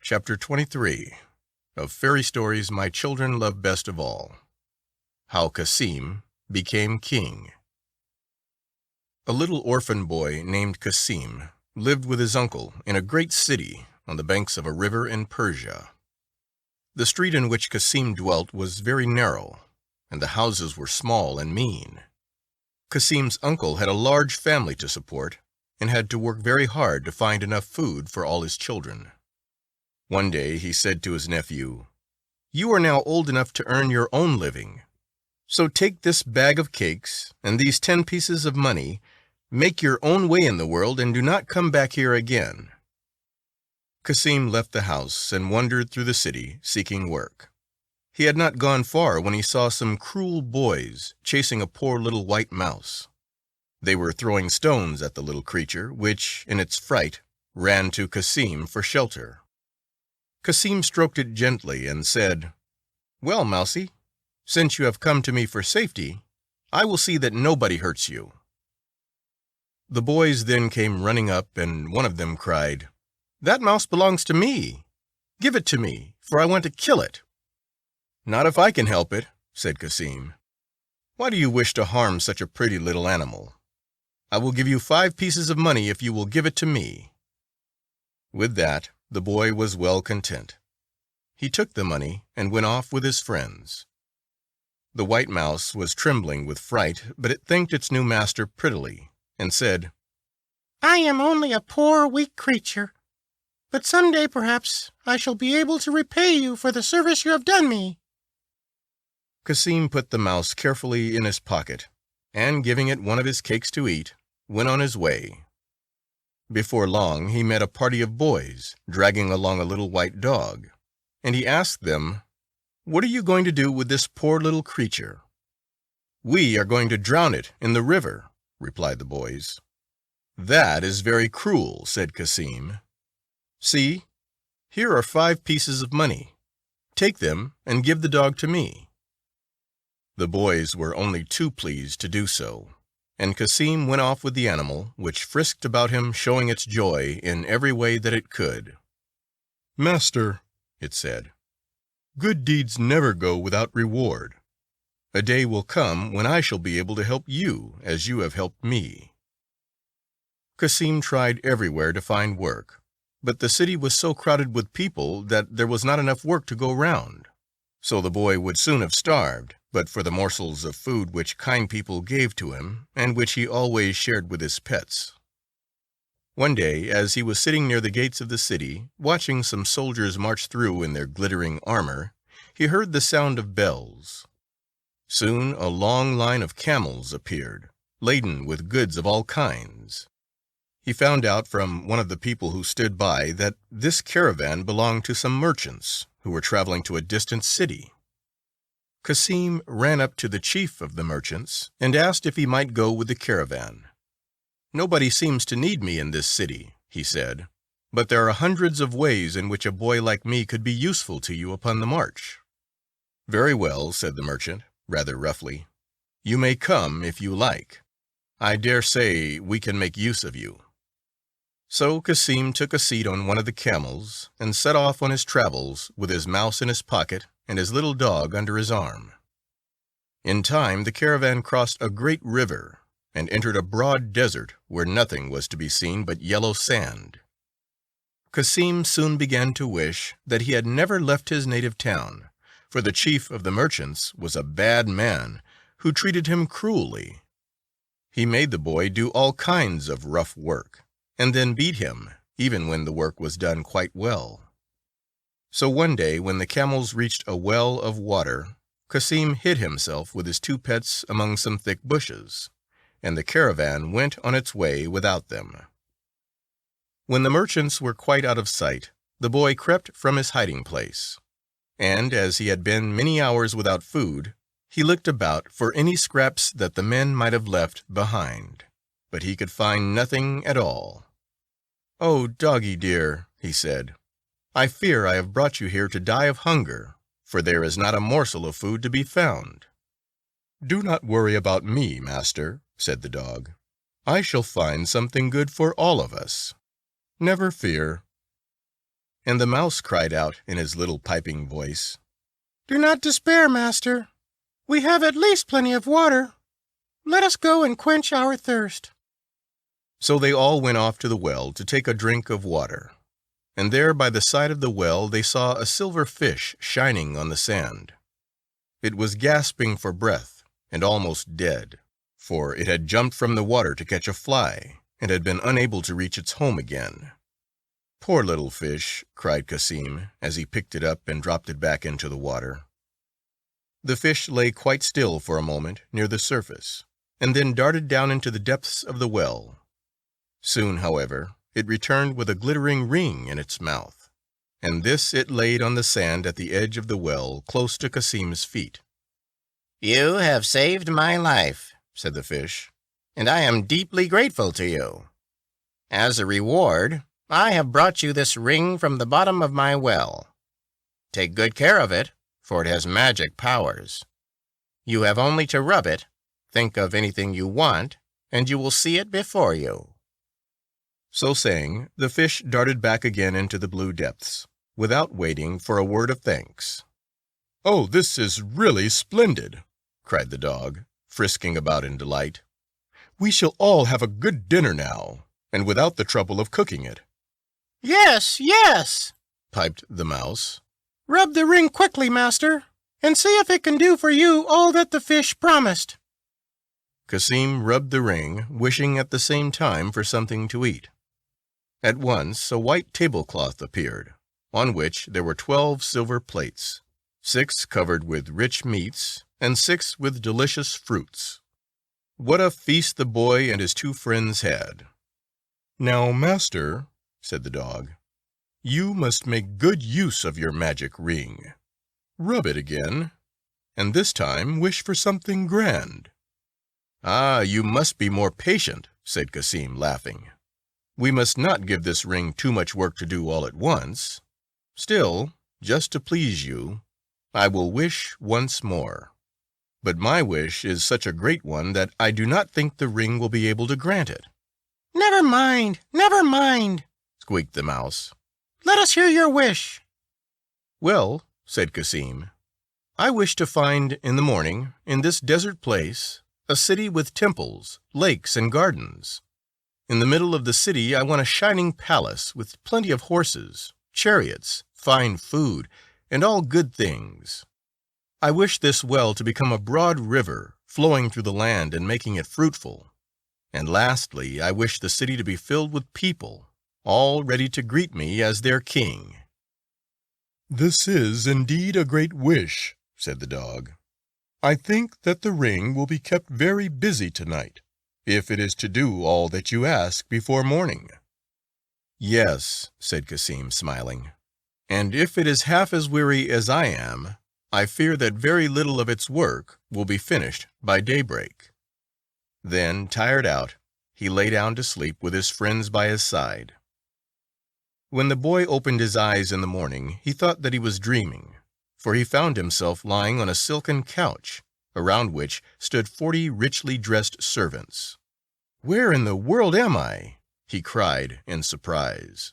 Chapter 23 of Fairy Stories My Children Love Best of All. How Cassim Became King. A little orphan boy named Cassim lived with his uncle in a great city on the banks of a river in Persia. The street in which Cassim dwelt was very narrow, and the houses were small and mean. Cassim's uncle had a large family to support, and had to work very hard to find enough food for all his children. One day he said to his nephew, "You are now old enough to earn your own living. So take this bag of cakes and these 10 pieces of money, make your own way in the world, and do not come back here again." Cassim left the house and wandered through the city seeking work. He had not gone far when he saw some cruel boys chasing a poor little white mouse. They were throwing stones at the little creature, which, in its fright, ran to Cassim for shelter. Cassim stroked it gently and said, "Well, mousie, since you have come to me for safety, I will see that nobody hurts you." The boys then came running up, and one of them cried, "That mouse belongs to me. Give it to me, for I want to kill it." "Not if I can help it," said Cassim. "Why do you wish to harm such a pretty little animal? I will give you 5 pieces of money if you will give it to me." With that, the boy was well content. He took the money and went off with his friends. The white mouse was trembling with fright, but it thanked its new master prettily, and said, "I am only a poor, weak creature, but some day perhaps I shall be able to repay you for the service you have done me." Cassim put the mouse carefully in his pocket, and giving it one of his cakes to eat, went on his way. Before long he met a party of boys dragging along a little white dog, and he asked them, "What are you going to do with this poor little creature?" "We are going to drown it in the river," replied the boys. "That is very cruel," said Cassim. "See, here are 5 pieces of money. Take them and give the dog to me." The boys were only too pleased to do so, and Cassim went off with the animal, which frisked about him, showing its joy in every way that it could. "Master," it said, "good deeds never go without reward. A day will come when I shall be able to help you as you have helped me." Cassim tried everywhere to find work, but the city was so crowded with people that there was not enough work to go round. So the boy would soon have starved, but for the morsels of food which kind people gave to him, and which he always shared with his pets. One day, as he was sitting near the gates of the city, watching some soldiers march through in their glittering armor, he heard the sound of bells. Soon a long line of camels appeared, laden with goods of all kinds. He found out from one of the people who stood by that this caravan belonged to some merchants who were traveling to a distant city. Cassim ran up to the chief of the merchants and asked if he might go with the caravan. "Nobody seems to need me in this city," he said, "but there are hundreds of ways in which a boy like me could be useful to you upon the march." "Very well," said the merchant, rather roughly. "You may come if you like. I dare say we can make use of you." So Cassim took a seat on one of the camels, and set off on his travels with his mouse in his pocket and his little dog under his arm. In time the caravan crossed a great river, and entered a broad desert where nothing was to be seen but yellow sand. Cassim soon began to wish that he had never left his native town, for the chief of the merchants was a bad man who treated him cruelly. He made the boy do all kinds of rough work, and then beat him, even when the work was done quite well. So one day, when the camels reached a well of water, Cassim hid himself with his 2 pets among some thick bushes, and the caravan went on its way without them. When the merchants were quite out of sight, the boy crept from his hiding place, and as he had been many hours without food, he looked about for any scraps that the men might have left behind, but he could find nothing at all. "Oh, doggie dear," he said, "I fear I have brought you here to die of hunger, for there is not a morsel of food to be found." "Do not worry about me, master," said the dog. "I shall find something good for all of us. Never fear." And the mouse cried out in his little piping voice, "Do not despair, master. We have at least plenty of water. Let us go and quench our thirst." So they all went off to the well to take a drink of water. And there by the side of the well they saw a silver fish shining on the sand. It was gasping for breath and almost dead, for it had jumped from the water to catch a fly, and had been unable to reach its home again. "Poor little fish," cried Cassim, as he picked it up and dropped it back into the water. The fish lay quite still for a moment near the surface, and then darted down into the depths of the well. Soon, however, it returned with a glittering ring in its mouth, and this it laid on the sand at the edge of the well, close to Cassim's feet. "You have saved my life," said the fish, "and I am deeply grateful to you. As a reward, I have brought you this ring from the bottom of my well. Take good care of it, for it has magic powers. You have only to rub it, think of anything you want, and you will see it before you." So saying, the fish darted back again into the blue depths, without waiting for a word of thanks. "Oh, this is really splendid!" cried the dog, frisking about in delight. "We shall all have a good dinner now, and without the trouble of cooking it." "Yes, yes," piped the mouse. "Rub the ring quickly, master, and see if it can do for you all that the fish promised." Cassim rubbed the ring, wishing at the same time for something to eat. At once a white tablecloth appeared, on which there were 12 silver plates, 6 covered with rich meats, and 6 with delicious fruits. What a feast the boy and his 2 friends had! "Now, master," said the dog, "you must make good use of your magic ring. Rub it again, and this time wish for something grand." "Ah, you must be more patient," said Cassim, laughing. "We must not give this ring too much work to do all at once. Still, just to please you, I will wish once more. But my wish is such a great one that I do not think the ring will be able to grant it." Never mind," squeaked the mouse. "Let us hear your wish." "Well," said Cassim, "I wish to find in the morning, in this desert place, a city with temples, lakes, and gardens. In the middle of the city I want a shining palace with plenty of horses, chariots, fine food, and all good things. I wish this well to become a broad river, flowing through the land and making it fruitful. And lastly, I wish the city to be filled with people, all ready to greet me as their king." "This is indeed a great wish," said the dog. "I think that the ring will be kept very busy tonight, if it is to do all that you ask before morning." "Yes," said Cassim, smiling, "and if it is half as weary as I am, I fear that very little of its work will be finished by daybreak." Then, tired out, he lay down to sleep with his friends by his side. When the boy opened his eyes in the morning, he thought that he was dreaming, for he found himself lying on a silken couch, around which stood 40 richly dressed servants. "Where in the world am I?" he cried in surprise.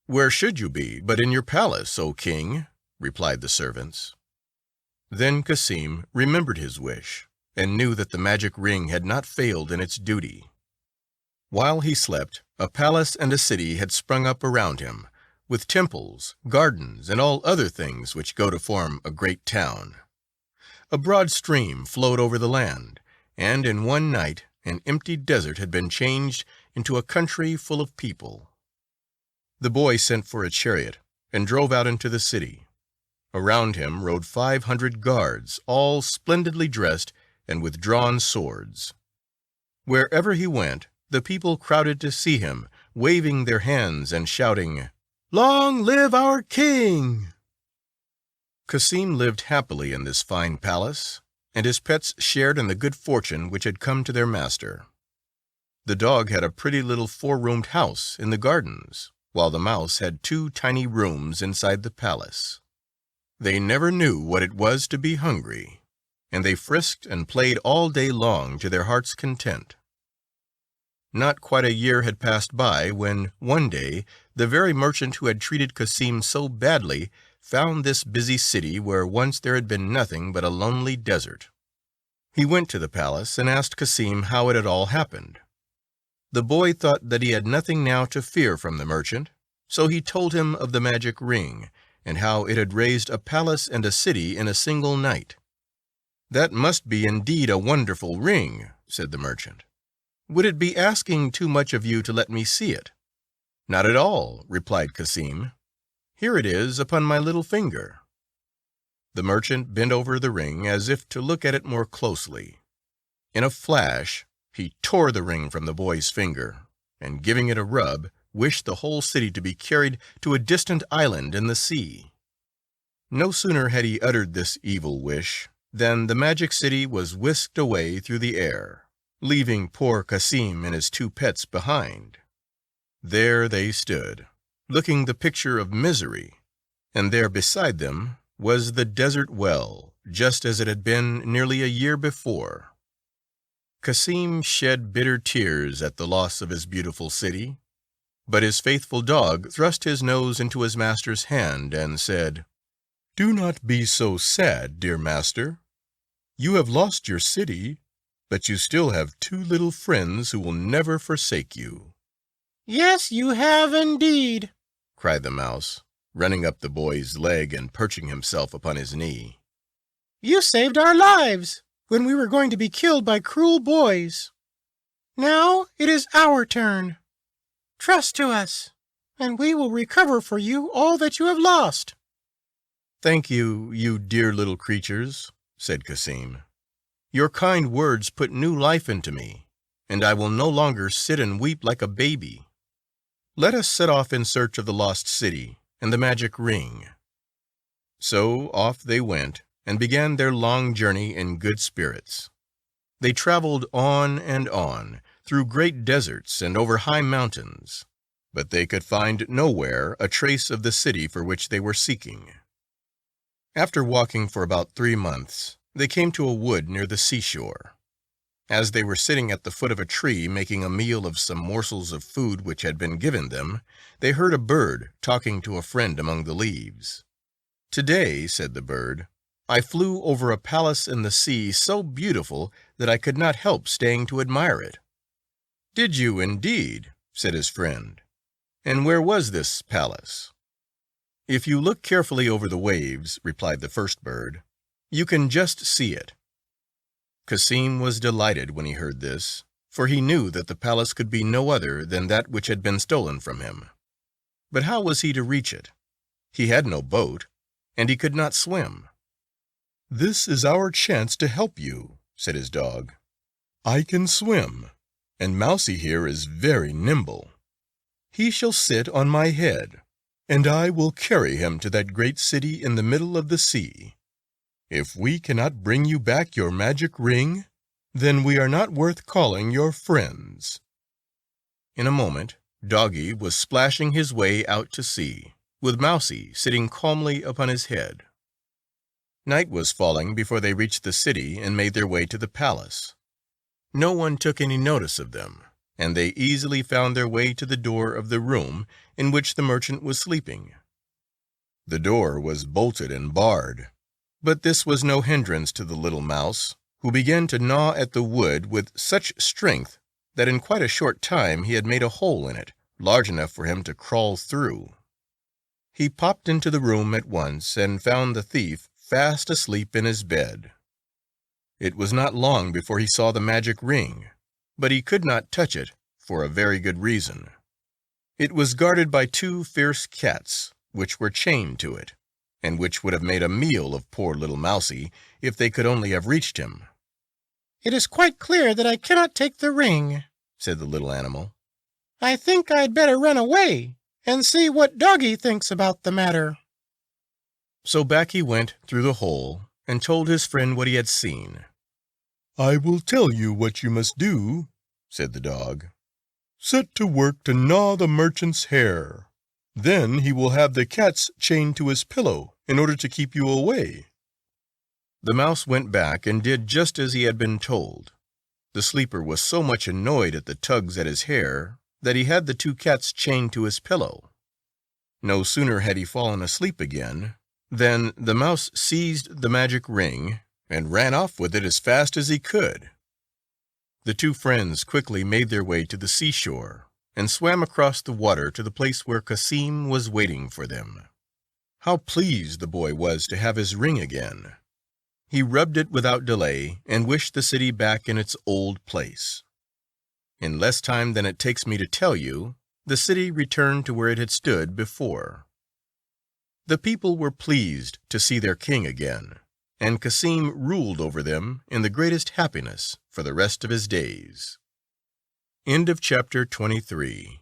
"Where should you be but in your palace, O king?" replied the servants. Then Cassim remembered his wish, and knew that the magic ring had not failed in its duty. While he slept, a palace and a city had sprung up around him, with temples, gardens, and all other things which go to form a great town. A broad stream flowed over the land, and in one night an empty desert had been changed into a country full of people. The boy sent for a chariot and drove out into the city. Around him rode 500 guards, all splendidly dressed and with drawn swords. Wherever he went, the people crowded to see him, waving their hands and shouting, "Long live our king!" Cassim lived happily in this fine palace, and his pets shared in the good fortune which had come to their master. The dog had a pretty little 4-roomed house in the gardens, while the mouse had 2 tiny rooms inside the palace. They never knew what it was to be hungry, and they frisked and played all day long to their heart's content. Not quite a year had passed by when, one day, the very merchant who had treated Cassim so badly found this busy city where once there had been nothing but a lonely desert. He went to the palace and asked Cassim how it had all happened. The boy thought that he had nothing now to fear from the merchant, so he told him of the magic ring, and how it had raised a palace and a city in a single night. "That must be indeed a wonderful ring," said the merchant. "Would it be asking too much of you to let me see it?" "Not at all," replied Cassim. "Here it is upon my little finger." The merchant bent over the ring as if to look at it more closely. In a flash, he tore the ring from the boy's finger, and giving it a rub, wished the whole city to be carried to a distant island in the sea. No sooner had he uttered this evil wish than the magic city was whisked away through the air, leaving poor Cassim and his two pets behind. There they stood, looking the picture of misery, and there beside them was the desert well, just as it had been nearly a year before. Cassim shed bitter tears at the loss of his beautiful city, but his faithful dog thrust his nose into his master's hand and said, "Do not be so sad, dear master. You have lost your city, but you still have two little friends who will never forsake you." "Yes, you have indeed," cried the mouse, running up the boy's leg and perching himself upon his knee. "You saved our lives when we were going to be killed by cruel boys. Now it is our turn. Trust to us, and we will recover for you all that you have lost." "Thank you, you dear little creatures," said Cassim. "Your kind words put new life into me, and I will no longer sit and weep like a baby. Let us set off in search of the lost city and the magic ring." So off they went and began their long journey in good spirits. They traveled on and on, through great deserts and over high mountains, but they could find nowhere a trace of the city for which they were seeking. After walking for about 3 months, they came to a wood near the seashore. As they were sitting at the foot of a tree making a meal of some morsels of food which had been given them, they heard a bird talking to a friend among the leaves. "Today," said the bird, "I flew over a palace in the sea so beautiful that I could not help staying to admire it." "Did you, indeed?" said his friend. "And where was this palace?" "If you look carefully over the waves," replied the first bird, "you can just see it." Cassim was delighted when he heard this, for he knew that the palace could be no other than that which had been stolen from him. But how was he to reach it? He had no boat, and he could not swim. "This is our chance to help you," said his dog. "I can swim, and Mousie here is very nimble. He shall sit on my head, and I will carry him to that great city in the middle of the sea. If we cannot bring you back your magic ring, then we are not worth calling your friends." In a moment, Doggy was splashing his way out to sea, with Mousie sitting calmly upon his head. Night was falling before they reached the city and made their way to the palace. No one took any notice of them, and they easily found their way to the door of the room in which the merchant was sleeping. The door was bolted and barred, but this was no hindrance to the little mouse, who began to gnaw at the wood with such strength that in quite a short time he had made a hole in it, large enough for him to crawl through. He popped into the room at once and found the thief fast asleep in his bed. It was not long before he saw the magic ring, but he could not touch it for a very good reason. It was guarded by 2 fierce cats, which were chained to it, and which would have made a meal of poor little Mousie if they could only have reached him. "It is quite clear that I cannot take the ring," said the little animal. "I think I'd better run away and see what Doggy thinks about the matter." So back he went through the hole and told his friend what he had seen. "I will tell you what you must do," said the dog. "Set to work to gnaw the merchant's hair. Then he will have the cats chained to his pillow in order to keep you away." The mouse went back and did just as he had been told. The sleeper was so much annoyed at the tugs at his hair that he had the 2 cats chained to his pillow, No sooner had he fallen asleep again than the mouse seized the magic ring and ran off with it as fast as he could. The two friends quickly made their way to the seashore and swam across the water to the place where Cassim was waiting for them. How pleased the boy was to have his ring again! He rubbed it without delay and wished the city back in its old place. In less time than it takes me to tell you, the city returned to where it had stood before. The people were pleased to see their king again, and Cassim ruled over them in the greatest happiness for the rest of his days. End of chapter 23.